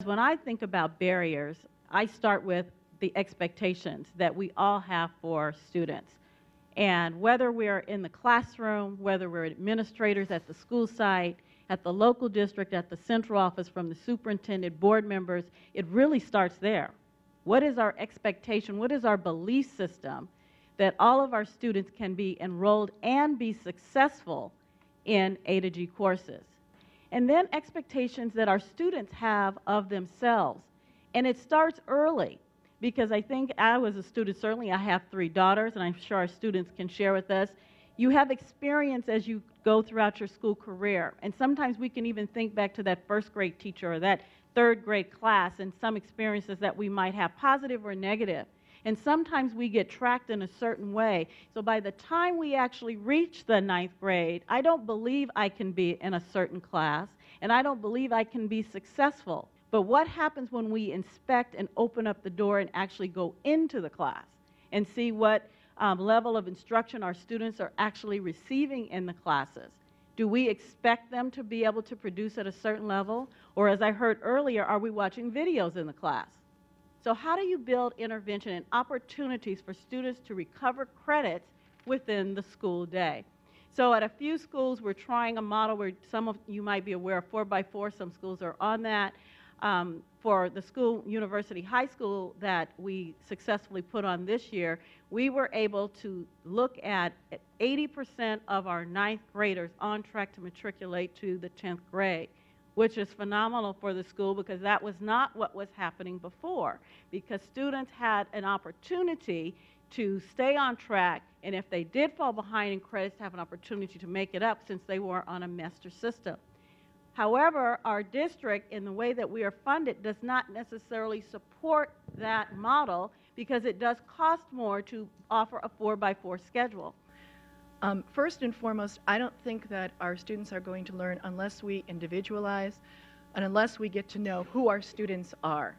When I think about barriers, I start with the expectations that we all have for students. And whether we're in the classroom, whether we're administrators at the school site, at the local district, at the central office, from the superintendent, board members, it really starts there. What is our expectation? What is our belief system that all of our students can be enrolled and be successful in A to G courses? And then expectations that our students have of themselves. And it starts early, because I think I was a student, certainly I have 3 daughters, and I'm sure our students can share with us. You have experience as you go throughout your school career. And sometimes we can even think back to that first grade teacher or that third grade class and some experiences that we might have, positive or negative. And sometimes we get tracked in a certain way. So by the time we actually reach the 9th grade, I don't believe I can be in a certain class, and I don't believe I can be successful. But what happens when we inspect and open up the door and actually go into the class and see what level of instruction our students are actually receiving in the classes? Do we expect them to be able to produce at a certain level? Or, as I heard earlier, are we watching videos in the class? So how do you build intervention and opportunities for students to recover credits within the school day? So at a few schools, we're trying a model where some of you might be aware of 4x4. Some schools are on that. For the school, University High School, that we successfully put on this year, we were able to look at 80% of our 9th graders on track to matriculate to the 10th grade, which is phenomenal for the school, because that was not what was happening before, because students had an opportunity to stay on track, and if they did fall behind in credits, to have an opportunity to make it up since they were on a master system. However, our district, in the way that we are funded, does not necessarily support that model, because it does cost more to offer a 4x4 schedule. First and foremost, I don't think that our students are going to learn unless we individualize and unless we get to know who our students are.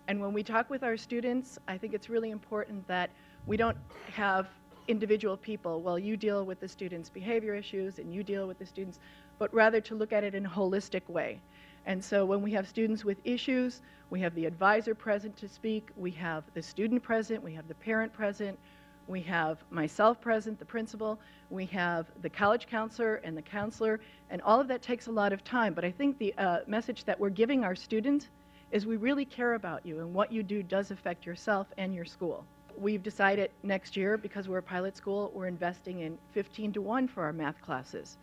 And when we talk with our students, I think it's really important that we don't have individual people, well, you deal with the students' behavior issues and you deal with the students, but rather to look at it in a holistic way. And so when we have students with issues, we have the advisor present to speak, we have the student present, we have the parent present, we have myself present, the principal, we have the college counselor and the counselor, and all of that takes a lot of time. But I think the message that we're giving our students is we really care about you, and what you do does affect yourself and your school. We've decided next year, because we're a pilot school, we're investing in 15-to-1 for our math classes.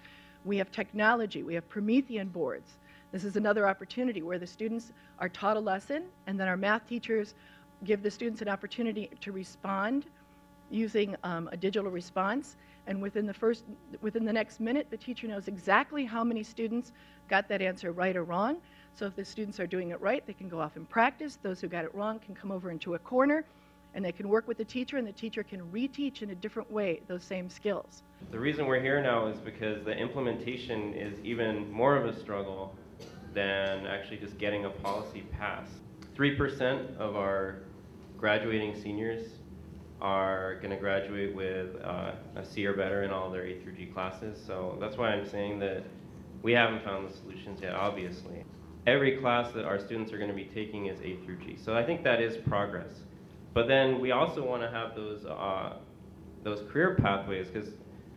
We have technology, we have Promethean boards. This is another opportunity where the students are taught a lesson, and then our math teachers give the students an opportunity to respond using a digital response, and within the next minute, the teacher knows exactly how many students got that answer right or wrong. So if the students are doing it right, they can go off and practice. Those who got it wrong can come over into a corner, and they can work with the teacher, and the teacher can reteach in a different way those same skills. The reason we're here now is because the implementation is even more of a struggle than actually just getting a policy passed. 3% of our graduating seniors are going to graduate with a C or better in all their A through G classes. So that's why I'm saying that we haven't found the solutions yet, obviously. Every class that our students are going to be taking is A through G. So I think that is progress. But then we also want to have those career pathways, because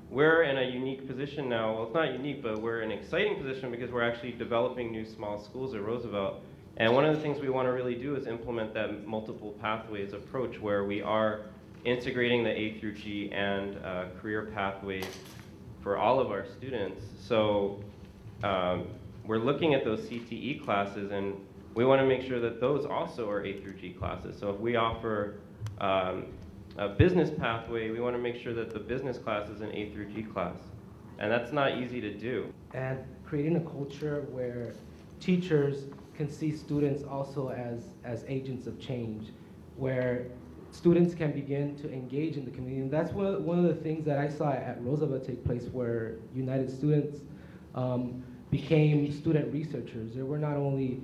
we're in a unique position now. Well, it's not unique, but we're in an exciting position because we're actually developing new small schools at Roosevelt. And one of the things we want to really do is implement that multiple pathways approach, where we are integrating the A through G and career pathways for all of our students. So we're looking at those CTE classes, and we want to make sure that those also are A through G classes. So if we offer a business pathway, we want to make sure that the business class is an A through G class. And that's not easy to do. And creating a culture where teachers can see students also as agents of change, where students can begin to engage in the community. And that's one of the things that I saw at Roosevelt take place, where United Students became student researchers. There were not only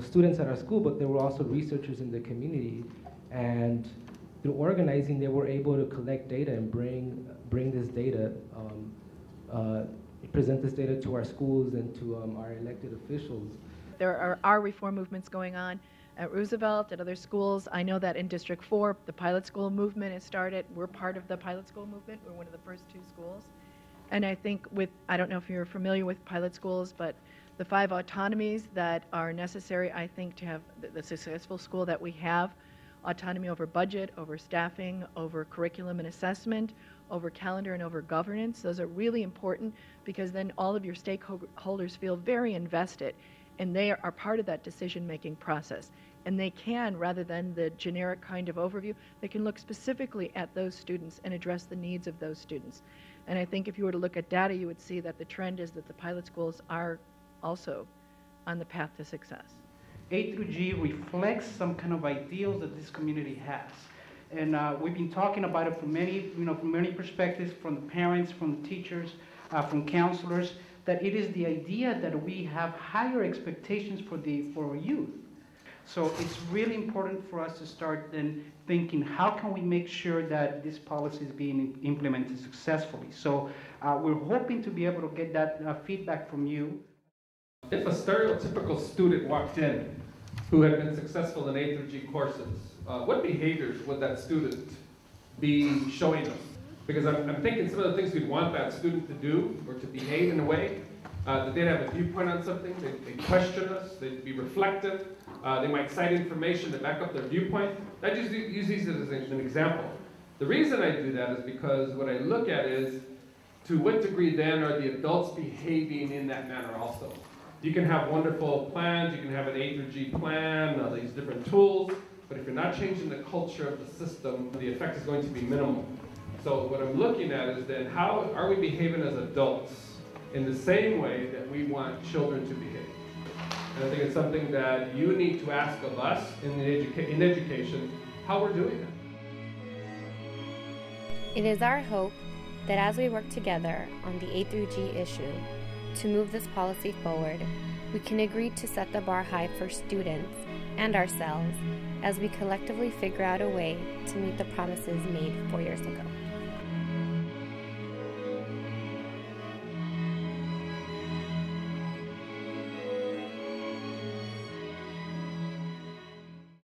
students at our school, but there were also researchers in the community. And through organizing, they were able to collect data and bring this data, present this data to our schools and to our elected officials. there are reform movements going on at Roosevelt, at other schools. I know that in District 4, the pilot school movement has started. We're part of the pilot school movement. We're one of the first 2 schools. And I think I don't know if you're familiar with pilot schools, but the 5 autonomies that are necessary, I think, to have the successful school that we have: autonomy over budget, over staffing, over curriculum and assessment, over calendar, and over governance. Those are really important, because then all of your stakeholders feel very invested, and they are part of that decision-making process. And they can, rather than the generic kind of overview, they can look specifically at those students and address the needs of those students. And I think if you were to look at data, you would see that the trend is that the pilot schools are also on the path to success. A through G reflects some kind of ideals that this community has. And we've been talking about it from many perspectives, from the parents, from the teachers, from counselors, that it is the idea that we have higher expectations for our youth. So it's really important for us to start then thinking, how can we make sure that this policy is being implemented successfully? So we're hoping to be able to get that feedback from you. If a stereotypical student walked in who had been successful in A through G courses, what behaviors would that student be showing us? Because I'm thinking some of the things we'd want that student to do or to behave in a way that they'd have a viewpoint on something, they'd question us, they'd be reflective, they might cite information to back up their viewpoint. I just use these as an example. The reason I do that is because what I look at is, to what degree then are the adults behaving in that manner also? You can have wonderful plans, you can have an A through G plan, these different tools, but if you're not changing the culture of the system, the effect is going to be minimal. So what I'm looking at is then, how are we behaving as adults in the same way that we want children to behave? And I think it's something that you need to ask of us in education, how we're doing that. It is our hope that as we work together on the A through G issue to move this policy forward, we can agree to set the bar high for students and ourselves as we collectively figure out a way to meet the promises made 4 years ago.